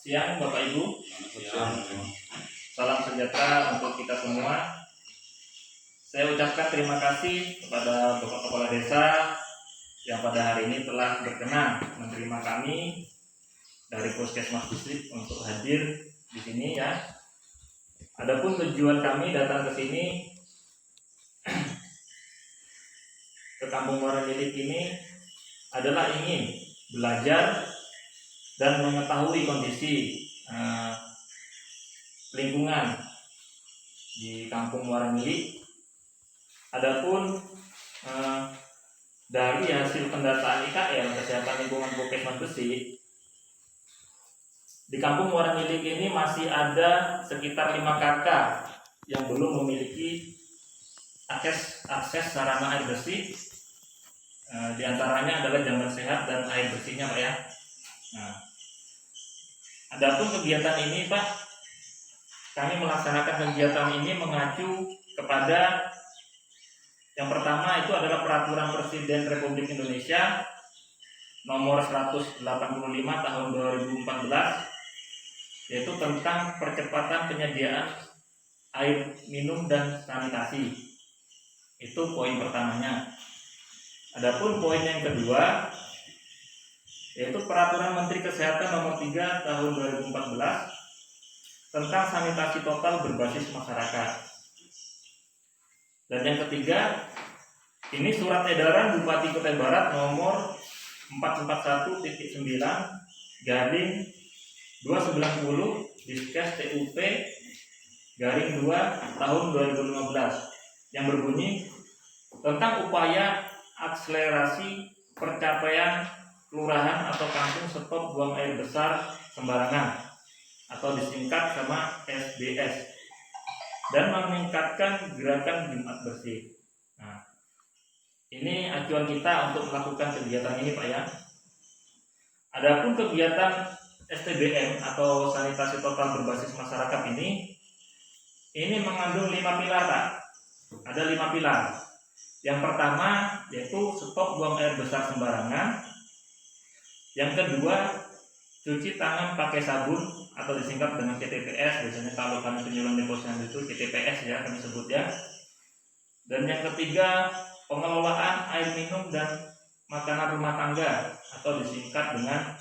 siang Bapak Ibu. Siang. Salam sejahtera untuk kita semua. Saya ucapkan terima kasih kepada Bapak Kepala Desa yang pada hari ini telah berkenan menerima kami dari Puskesmas Distrik untuk hadir di sini ya. Adapun tujuan kami datang ke sini ke Kampung Muara Milik ini adalah ingin belajar dan mengetahui kondisi lingkungan di Kampung Muara Milik. Adapun dari hasil pendataan IKL Kesehatan Lingkungan Puskesmas Gresik, di Kampung Muara Milik ini masih ada sekitar 5 KK yang belum memiliki akses sarana air bersih. Di antaranya adalah jamban sehat dan air bersihnya, Pak ya. Nah, adapun kegiatan ini, Pak, kami melaksanakan kegiatan ini mengacu kepada yang pertama itu adalah Peraturan Presiden Republik Indonesia nomor 185 tahun 2014, yaitu tentang percepatan penyediaan air minum dan sanitasi. Itu poin pertamanya. Adapun poin yang kedua yaitu Peraturan Menteri Kesehatan nomor 3 tahun 2014 tentang sanitasi total berbasis masyarakat. Dan yang ketiga, ini surat edaran Bupati Kutai Barat nomor 441.9/290 Diskes TUP /2 tahun 2015 yang berbunyi tentang upaya akselerasi pencapaian kelurahan atau kampung stop buang air besar sembarangan atau disingkat sama SBS dan meningkatkan gerakan Jumat bersih. Nah, ini acuan kita untuk melakukan kegiatan ini, Pak ya. Adapun kegiatan STBM atau sanitasi total berbasis masyarakat ini mengandung 5 pilar, Pak. Ada 5 pilar. Yang pertama yaitu stop buang air besar sembarangan. Yang kedua, cuci tangan pakai sabun atau disingkat dengan CTPS. Biasanya kalau kami penyuluhan deposnya itu CTPS ya kami sebut ya. Dan yang ketiga, pengelolaan air minum dan makanan rumah tangga atau disingkat dengan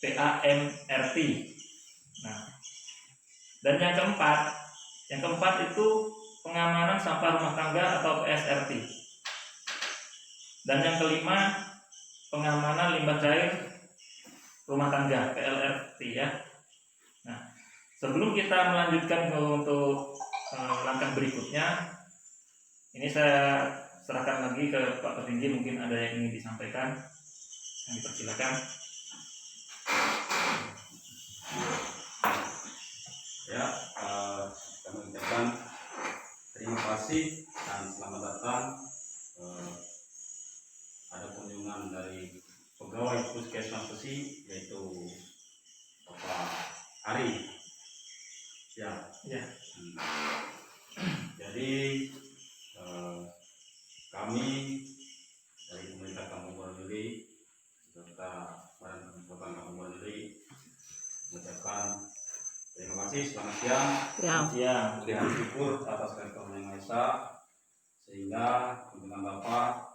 PAMRT. Nah, dan yang keempat itu pengamanan sampah rumah tangga atau PSRT. Dan yang kelima, pengamanan limbah cair rumah tangga PLRT ya. Nah, sebelum kita melanjutkan untuk langkah berikutnya, ini saya serahkan lagi ke Pak Petinggi, mungkin ada yang ingin disampaikan, yang dipersilakan. Ya, kami ucapkan terima kasih dan selamat datang. Ada kunjungan dari pegawai Puskesmas Gresik yaitu Bapak Ari. Ya. Jadi kami dari pemerintah Kampung Muara Milik serta Badan Kehutanan Kampung Muara Milik mengucapkan terima kasih, selamat siang. Dan bersyukur atas kehadiran Yang Maha Esa sehingga kunjungan Bapak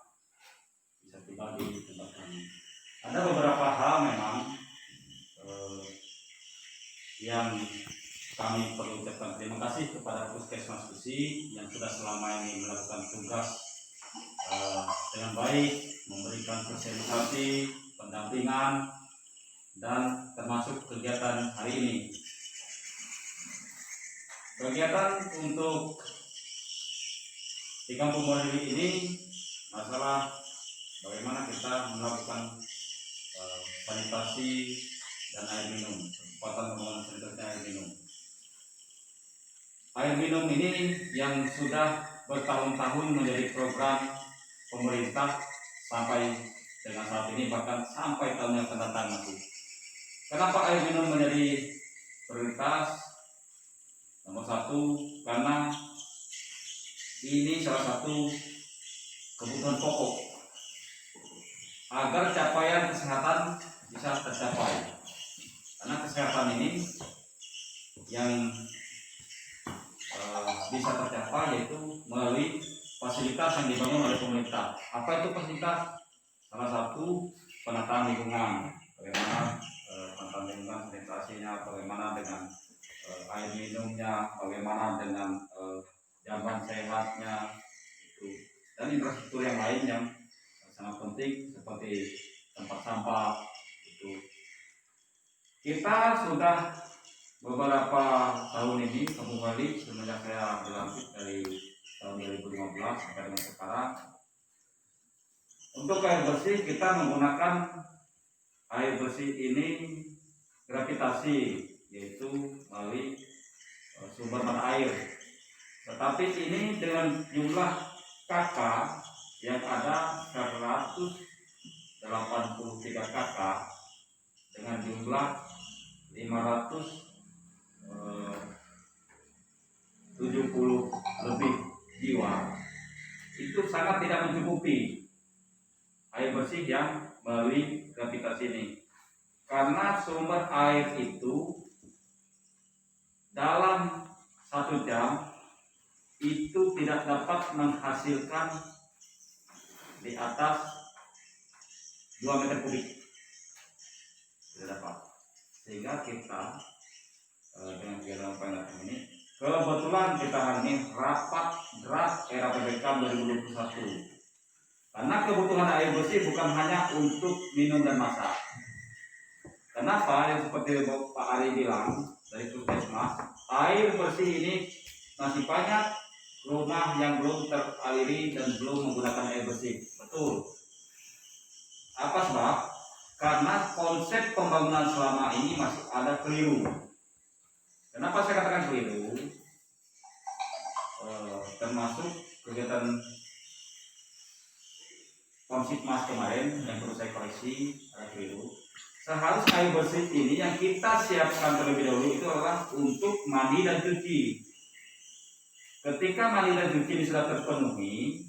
bisa tiba di tempat kami. Ada beberapa hal memang yang kami perlu ucapkan terima kasih kepada Puskesmas Gresik yang sudah selama ini melakukan tugas dengan baik, memberikan sosialisasi, pendampingan, dan termasuk kegiatan hari ini. Kegiatan untuk di Kampung Muara Milik ini masalah bagaimana kita melakukan sanitasi dan air minum, percepatan pembangunan sanitasi air minum. Air minum ini yang sudah bertahun-tahun menjadi program pemerintah sampai dengan saat ini, bahkan sampai tahun yang akan datang nanti. Kenapa air minum menjadi prioritas? Nomor satu, karena ini salah satu kebutuhan pokok agar capaian kesehatan bisa tercapai. Karena kesehatan ini yang bisa tercapai yaitu melalui fasilitas yang dibangun oleh pemerintah. Apa itu fasilitas? Salah satu penataan lingkungan, bagaimana penataan lingkungan, sanitasinya, bagaimana dengan air minumnya, bagaimana dengan jamban sehatnya, itu, dan infrastruktur yang lain yang sangat penting seperti tempat sampah itu. Kita sudah beberapa tahun ini kembali semenjak saya dilantik dari tahun 2015 sampai dengan sekarang, untuk air bersih kita menggunakan air bersih ini gravitasi, yaitu melalui sumber mata air. Tetapi ini dengan jumlah KK yang ada 183 KK dengan jumlah 570 lebih jiwa, itu sangat tidak mencukupi air bersih yang melalui gravitasi ini, karena sumber air itu dalam 1 jam itu tidak dapat menghasilkan di atas 2 meter kubik, tidak dapat. Sehingga kita dengan kegiatan penelitian ini, kebetulan kita hari ini rapat draft era PPKM 2021, karena kebutuhan air bersih bukan hanya untuk minum dan masak. Kenapa? Yang seperti Pak Ari bilang dari Puskesmas, air bersih ini masih banyak rumah yang belum teraliri dan belum menggunakan air bersih. Betul. Apa sebab? Karena konsep pembangunan selama ini masih ada keliru. Kenapa saya katakan keliru? Termasuk kegiatan Komsitmas kemarin yang perlu saya koreksi ada keliru. Seharusnya air bersih ini yang kita siapkan terlebih dahulu itu adalah untuk mandi dan cuci. Ketika mandi dan cuci ini sudah terpenuhi,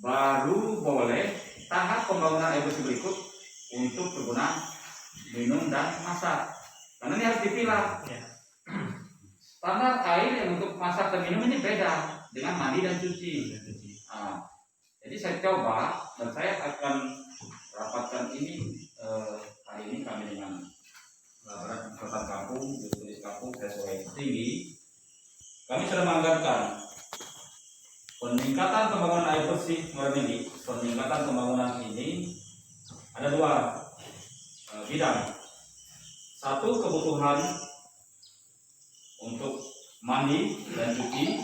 baru boleh tahap pembangunan air bersih berikut untuk kegunaan minum dan masak. Karena ini harus dipilah. Standar air yang untuk masak dan minum ini beda dengan mandi dan cuci. Nah, jadi saya coba dan saya akan rapatkan ini hari ini kami dengan laporan Kota Kampung, Tulis Kampung, Sesuai Tinggi. Kami sudah menganggarkan peningkatan pembangunan air bersih Muarajambi. Peningkatan pembangunan ini ada 2 bidang. Satu, kebutuhan untuk mandi dan cuci.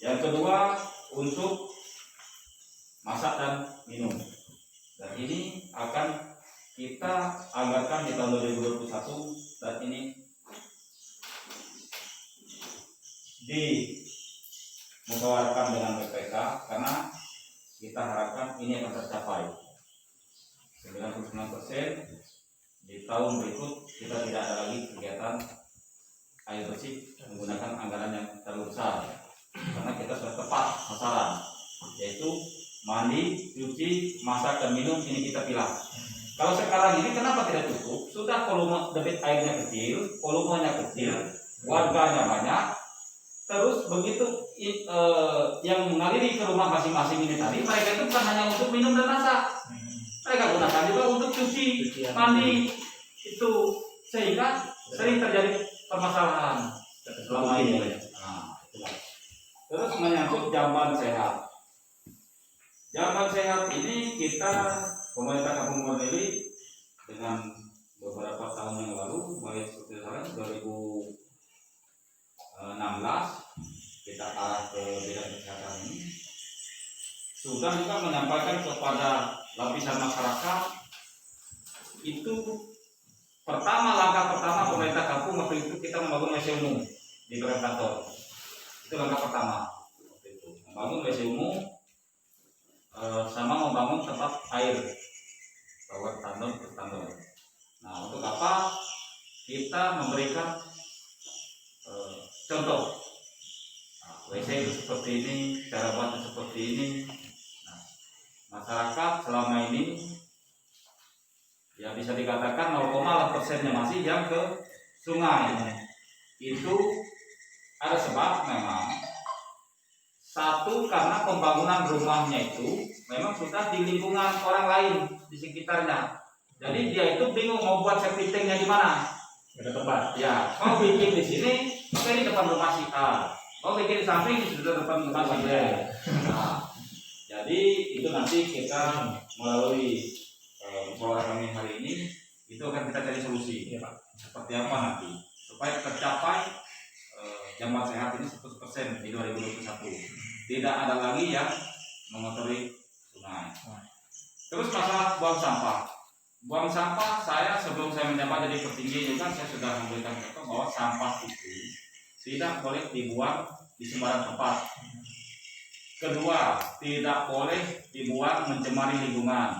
Yang kedua, untuk masak dan minum. Dan ini akan kita anggarkan di tahun 2021 dan ini dimusyawarahkan dengan PPK karena kita harapkan ini akan tercapai 99%. Di tahun berikut kita tidak ada lagi kegiatan air bersih menggunakan anggaran yang terlalu besar, karena kita sudah tepat sasaran, yaitu mandi, cuci, masak dan minum ini kita pilah. Kalau sekarang ini kenapa tidak cukup? Sudah volume debit airnya kecil, volumenya kecil, warganya banyak. Terus begitu yang mengaliri ke rumah masing-masing ini tadi, mereka itu bukan hanya untuk minum dan masak, mereka gunakan juga untuk cuci, mandi itu, sehingga sering terjadi permasalahan selama ini. Nah, terus menyangkut jamban sehat. Jamban sehat ini kita pemerintah Kabupaten Muarajambi dengan beberapa tahun yang lalu, mulai seperti tahun 2016 kita arah ke bidang kesehatan ini, sudah juga menyampaikan kepada lapisan masyarakat. Itu langkah pertama pemerintah kampung waktu itu kita membangun WC umum di kantor. Itu langkah pertama waktu itu, membangun WC umum sama membangun tempat air tower tandon. Nah, untuk apa? Kita memberikan contoh. WC itu seperti ini, cara buatnya seperti ini. Nah, masyarakat selama ini Ya bisa dikatakan 0,8%-nya masih yang ke sungai. Itu ada sebab memang satu karena pembangunan rumahnya itu memang sudah di lingkungan orang lain di sekitarnya. Jadi dia itu bingung mau buat septic tanknya di mana. Ada tempat. Ya, mau bikin di sini, oke di depan rumah si A. Mau bikin di samping di depan rumah si B. Nah, jadi itu nanti kita melalui musyawarah kami hari ini itu akan kita cari solusi. Iya, Pak. Seperti apa nanti supaya tercapai jamban sehat ini 100% di 2021. Tidak ada lagi yang mengotori sungai. Terus masalah buang sampah. Buang sampah saya sebelum saya menjabat jadi petinggi juga saya sudah memberikan contoh bahwa sampah itu tidak boleh dibuang di sembarang tempat. Kedua, tidak boleh dibuang mencemari lingkungan.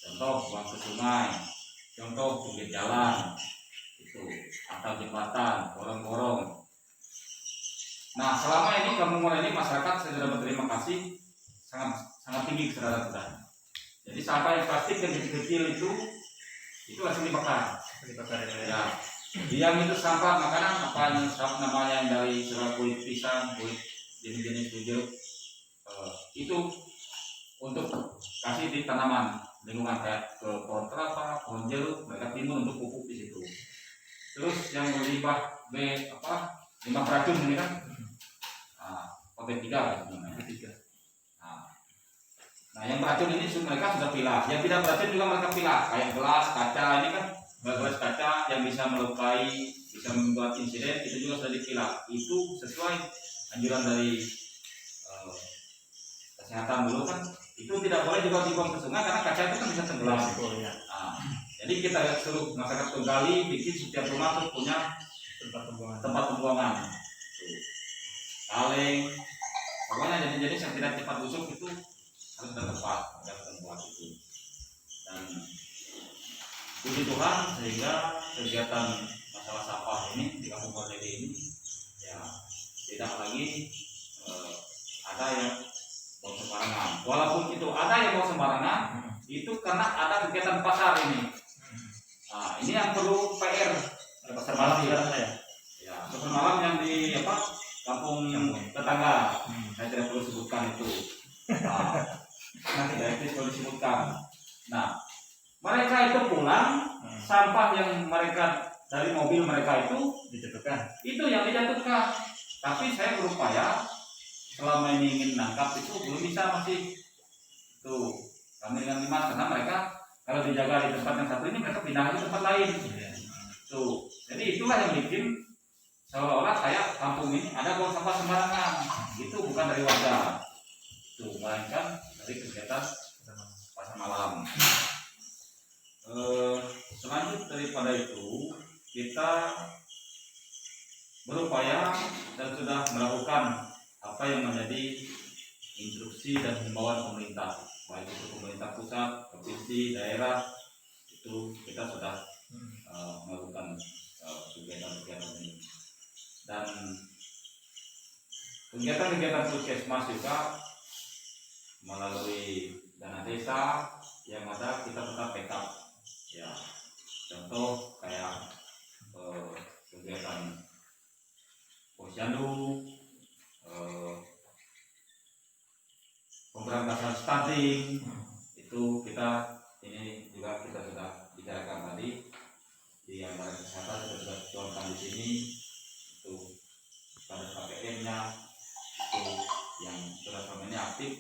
Contoh buang ke sungai, contoh pinggir jalan, itu atau jembatan, gorong-gorong. Nah, selama ini Kampung Muara ini masyarakat saya sudah berterima kasih sangat tinggi kesadaran. Jadi sampah yang plastik yang kecil-kecil itu langsung dibakar. Ya. Yang itu sampah makanan apa yang namanya yang dari kulit pisang, kulit jenis-jenis jeruk itu untuk kasih di tanaman lingkungan kayak ke pohon kelapa, pohon jeruk, mereka timbul untuk pupuk di situ. Terus yang limbah limbah beracun ini kan, OB3 kan namanya. Nah, yang beracun ini mereka sudah pilah. Yang tidak beracun juga mereka pilah. Kayak gelas, kaca ini kan, gelas kaca yang bisa melukai, bisa membuat insiden itu juga sudah dipilah. Itu sesuai anjuran dari kesehatan dulu kan. Itu tidak boleh juga dibuang ke sungai karena kaca itu kan bisa tenggelam. Nah, jadi kita suruh masyarakat Tunggali bikin setiap rumah tuh punya tempat pembuangan. Kaleng, pokoknya jadi yang tidak cepat busuk itu harus ada tempat itu. Dan puji Tuhan sehingga kegiatan masalah sampah ini di Kampung Muara ini ya tidak lagi ada yang buang sembarangan. Walaupun itu ada yang buang sembarangan, itu karena ada kegiatan pasar ini. Nah, ini yang perlu PR. Ada pasar malam sekarang ya? Ya, pasar malam yang di kampung tetangga. Saya tidak perlu sebutkan itu. Nanti dari itu perlu disebutkan. Nah, mereka itu pulang, sampah yang mereka dari mobil mereka itu dijatuhkan. Itu yang dijatuhkan. Tapi saya berupaya selama ini ingin nangkap itu belum bisa masih tuh kami dengan Dimas karena mereka kalau dijaga di tempat yang satu ini mereka pindah ke tempat lain. Tuh, jadi itulah yang bikin seolah-olah saya kampung ini ada buang sampah sembarangan. Itu bukan dari warga. Tuh, melainkan dari kegiatan pasar malam. Selanjutnya daripada itu kita berupaya dan sudah melakukan apa yang menjadi instruksi dan himbauan pemerintah, baik itu pemerintah pusat, provinsi, daerah, itu kita sudah melakukan kegiatan-kegiatan ini. Dan kegiatan-kegiatan puskesmas juga melalui dana desa yang ada kita tetap backup. Ya, contoh kayak kegiatan posyandu, pemberantasan stunting, itu kita ini juga kita sudah bicarakan tadi di anggaran kesehatan kita sudah tuangkan di sini itu pada KPM-nya itu yang sudah selama ini aktif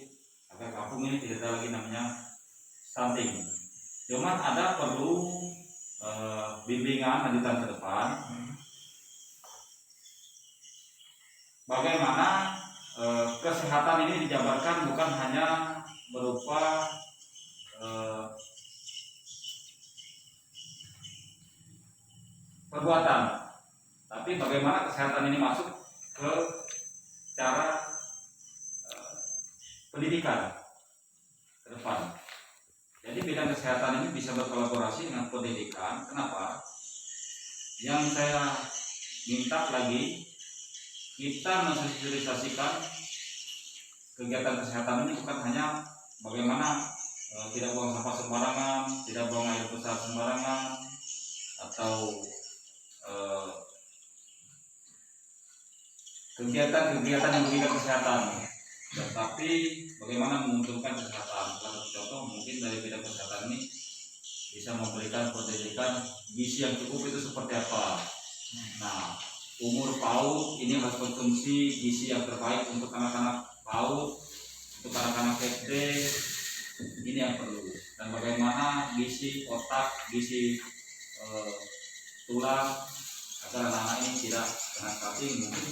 agar kampung ini tidak ada lagi namanya stunting. Cuman ada perlu bimbingan lanjutan ke depan bagaimana kesehatan ini dijabarkan bukan hanya berupa perbuatan, tapi bagaimana kesehatan ini masuk ke cara pendidikan ke depan. Jadi bidang kesehatan ini bisa berkolaborasi dengan pendidikan. Kenapa? Yang saya minta lagi kita mensosialisasikan kegiatan kesehatan ini bukan hanya bagaimana tidak buang sampah sembarangan, tidak buang air besar sembarangan, atau kegiatan-kegiatan yang merugikan kesehatan. Tetapi bagaimana menguntungkan kesehatan? Salah satu contoh mungkin dari bidang kesehatan ini bisa memberikan pendidikan gizi yang cukup itu seperti apa. Nah, umur PAUD ini harus konsumsi gizi yang terbaik untuk anak-anak PAUD, untuk anak-anak SD ini yang perlu. Dan bagaimana gizi otak, gizi tulang agar anak-anak ini tidak kena stunting, mungkin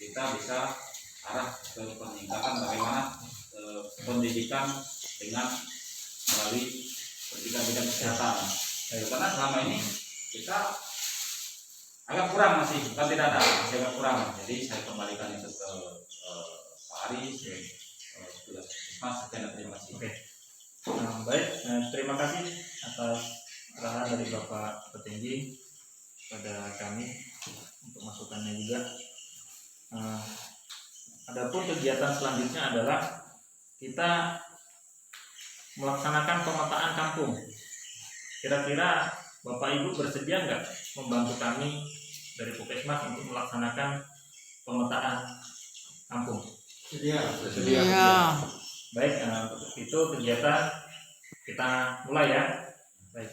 kita bisa arah ke peningkatan bagaimana pendidikan dengan melalui pendidikan bidang kesehatan. Karena selama ini kita agak kurang, masih bukan tidak ada, masih agak kurang. Jadi saya kembalikan itu ke Pak Aris, tugas Puskesmas. Sekian, terima kasih. Oke. Baik, terima kasih atas arahan dari Bapak Petinggi pada kami untuk masukannya juga. Adapun kegiatan selanjutnya adalah kita melaksanakan pemetaan kampung. Kira-kira Bapak Ibu bersedia nggak membantu kami dari Puskesmas untuk melaksanakan pemetaan kampung? Sedia. Iya. Baik, itu kegiatan kita mulai ya. Baik.